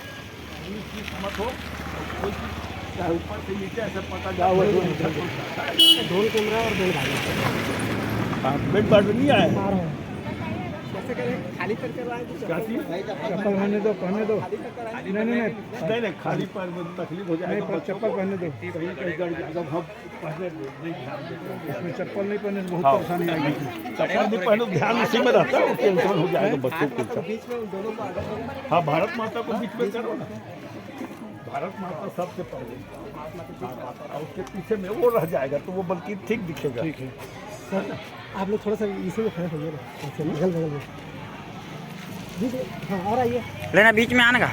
मत हो ऊपर से नीचे ऐसे पता जाओ ढोल कैमरा और बेल भाई बेड बट नहीं आया कैसे करें खाली करके लाए क्या चीज? चप्पल पहनने दो नहीं खाली पैर में तकलीफ हो जाएगा पर चप्पल पहनने दो कहीं कहीं गड़ जाएगा हम पहले नहीं ध्यान देते इसमें चप्पल नहीं पहनने से बहुत हाँ। परेशानी आएगी चप्पल भी पहनो ध्यान उसी में रहता है टेंशन हो जाएगा बच्चों को बीच में उन दोनों को हाँ भारत माता को बीच में करो ना भारत माता सबसे पहले और उसके पीछे में वो रह जाएगा तो वो बल्कि ठीक दिखेगा ठीक है सर आप लोग थोड़ा सा इसी में खड़े होइए ना बगल बगल में जी हाँ और आइए लेना बीच में आने का